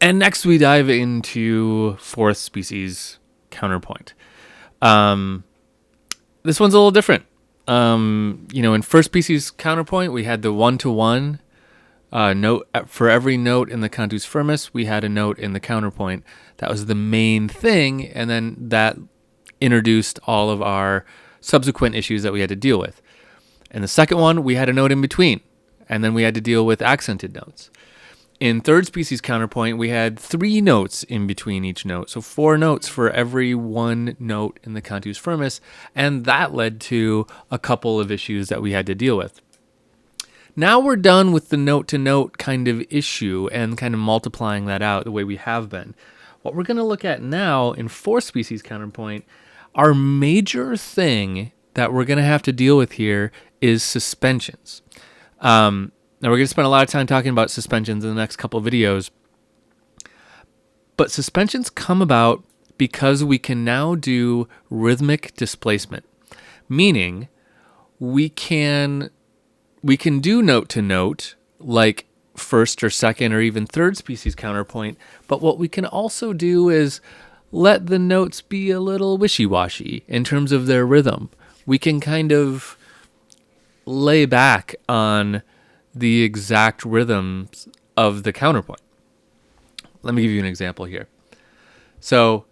And next we dive into fourth species counterpoint. This one's a little different. In first species counterpoint, we had the one-to-one note for every note in the cantus firmus. We had a note in the counterpoint. That was the main thing, and then that introduced all of our subsequent issues that we had to deal with. In the second one, we had a note in between, and then we had to deal with accented notes. In third species counterpoint, we had 3 notes in between each note. So 4 notes for every one note in the cantus firmus, and that led to a couple of issues that we had to deal with. Now we're done with the note-to-note kind of issue and kind of multiplying that out the way we have been. What we're going to look at now in fourth species counterpoint, our major thing that we're going to have to deal with here is suspensions. Now, we're going to spend a lot of time talking about suspensions in the next couple of videos. But suspensions come about because we can now do rhythmic displacement, meaning we can do note to note like first or second or even third species counterpoint, but what we can also do is let the notes be a little wishy-washy in terms of their rhythm. We can kind of lay back on the exact rhythms of the counterpoint. Let me give you an example here. So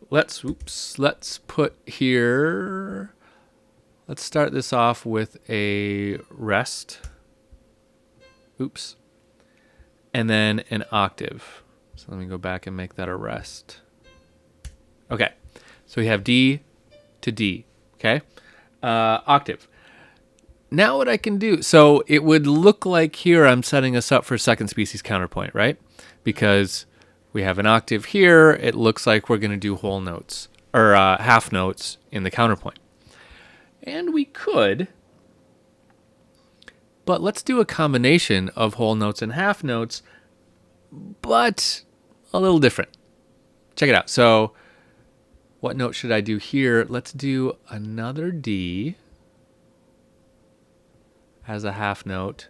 let's put here, let's start this off with a rest. And then an octave. So let me go back and make that a rest. Okay. So we have D to D. Okay. Octave. Now what I can do, so it would look like here I'm setting us up for second species counterpoint, right? Because we have an octave here, it looks like we're going to do whole notes, or half notes in the counterpoint. And we could, but let's do a combination of whole notes and half notes, but a little different. Check it out. So what note should I do here? Let's do another D as a half note.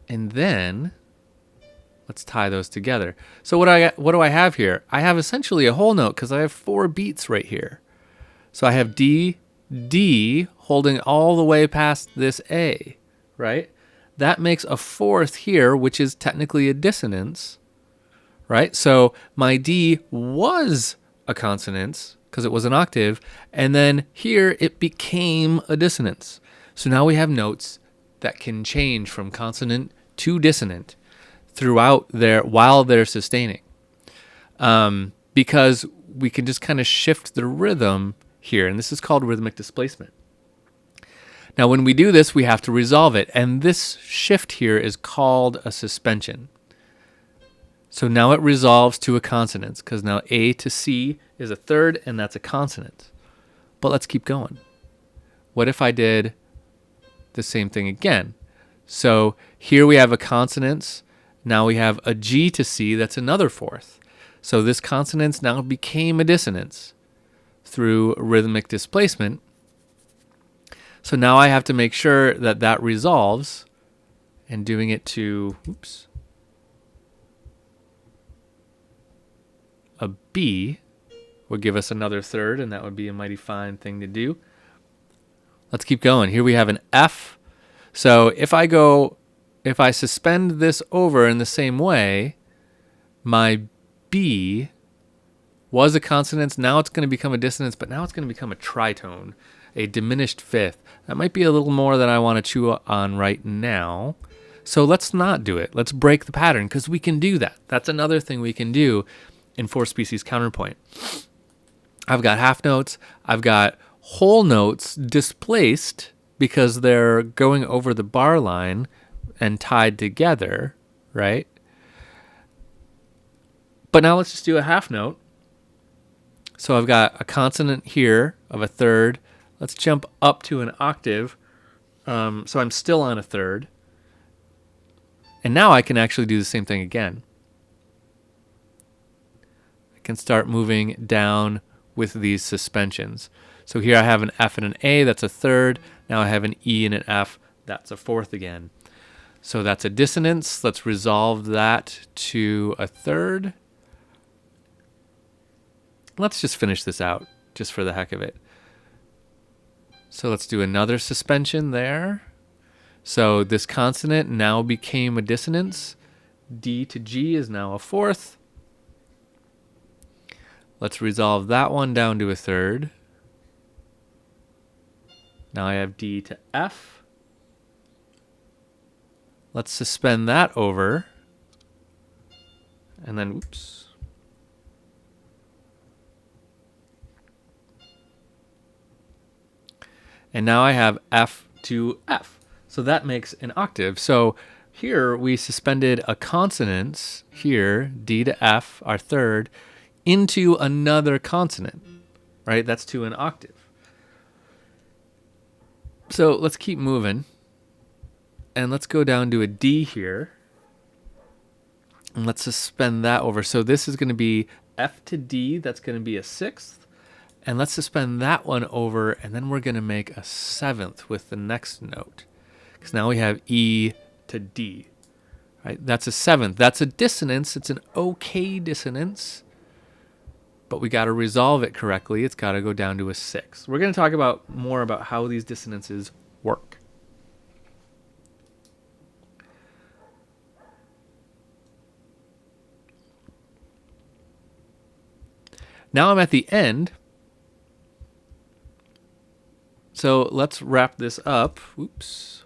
And then let's tie those together. So what do I have here? I have essentially a whole note because I have 4 beats right here. So I have D, D holding all the way past this A, right? That makes a fourth here, which is technically a dissonance, right? So my D was a consonance because it was an octave, and then here it became a dissonance. So now we have notes that can change from consonant to dissonant throughout while they're sustaining, because we can just kind of shift the rhythm here, and this is called rhythmic displacement. Now when we do this, we have to resolve it, and this shift here is called a suspension. So now it resolves to a consonance, because now A to C is a third, and that's a consonant. But let's keep going. What if I did the same thing again? So here we have a consonance. Now we have a G to C, that's another fourth. So this consonance now became a dissonance through rhythmic displacement. So now I have to make sure that that resolves, and doing it to, a B would give us another third, and that would be a mighty fine thing to do. Let's keep going. Here we have an F. So if I suspend this over in the same way, my B was a consonance. Now it's going to become a dissonance, but now it's going to become a tritone, a diminished fifth. That might be a little more than I want to chew on right now. So let's not do it. Let's break the pattern, because we can do that. That's another thing we can do in fourth species counterpoint. I've got half notes. I've got whole notes displaced because they're going over the bar line and tied together, right? But now let's just do a half note. So I've got a consonant here of a third. Let's jump up to an octave. So I'm still on a third. And now I can actually do the same thing again. I can start moving down with these suspensions. So here I have an F and an A, that's a third. Now I have an E and an F, that's a fourth again. So that's a dissonance. Let's resolve that to a third. Let's just finish this out just for the heck of it. So let's do another suspension there. So this consonant now became a dissonance. D to G is now a fourth. Let's resolve that one down to a third. Now I have D to F. Let's suspend that over. And then, oops. And now I have F to F. So that makes an octave. So here we suspended a consonant here, D to F, our third, into another consonant, right? That's to an octave. So let's keep moving. And let's go down to a D here. And let's suspend that over. So this is going to be F to D. That's going to be a sixth. And let's suspend that one over. And then we're going to make a seventh with the next note. Because now we have E to D. Right? That's a seventh. That's a dissonance. It's an okay dissonance. But we got to resolve it correctly. It's got to go down to a sixth. We're going to talk about more about how these dissonances work. Now I'm at the end. So let's wrap this up. Oops.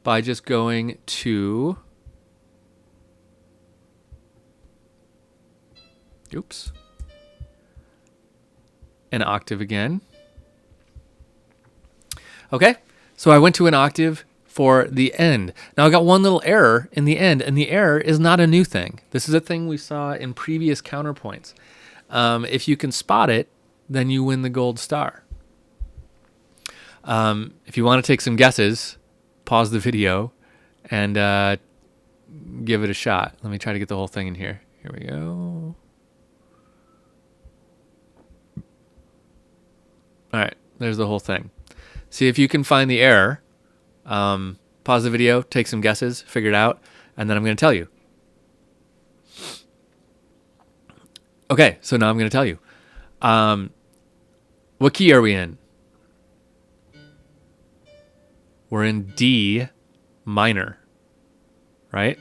By just going to... Oops. An octave again. Okay, so I went to an octave for the end. Now I got one little error in the end, and the error is not a new thing. This is a thing we saw in previous counterpoints. If you can spot it, then you win the gold star. If you want to take some guesses, pause the video and give it a shot. Let me try to get the whole thing in here. Here we go. All right, there's the whole thing. See if you can find the error. Pause the video, take some guesses, figure it out, and then I'm going to tell you. Okay, so now I'm going to tell you. What key are we in? We're in D minor, right?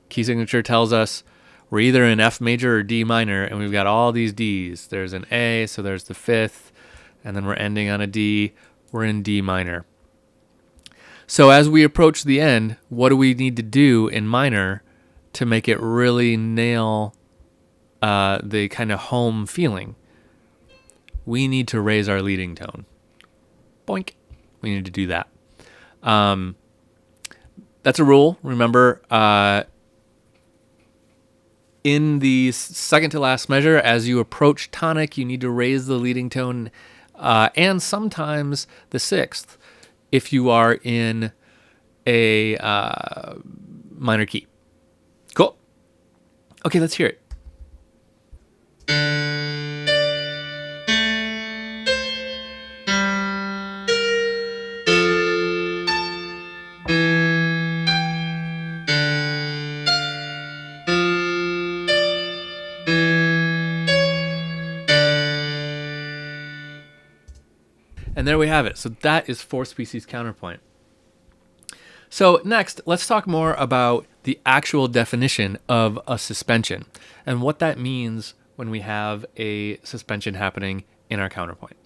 Key signature tells us we're either in F major or D minor, and we've got all these Ds. There's an A, so there's the fifth, and then we're ending on a D. We're in D minor. So as we approach the end, what do we need to do in minor to make it really nail the kind of home feeling? We need to raise our leading tone. Boink. We need to do that. That's a rule. Remember, in the second to last measure, as you approach tonic, you need to raise the leading tone, and sometimes the sixth, if you are in a minor key. Cool. Okay, let's hear it. And there we have it. So that is four species counterpoint. So next, let's talk more about the actual definition of a suspension and what that means when we have a suspension happening in our counterpoint.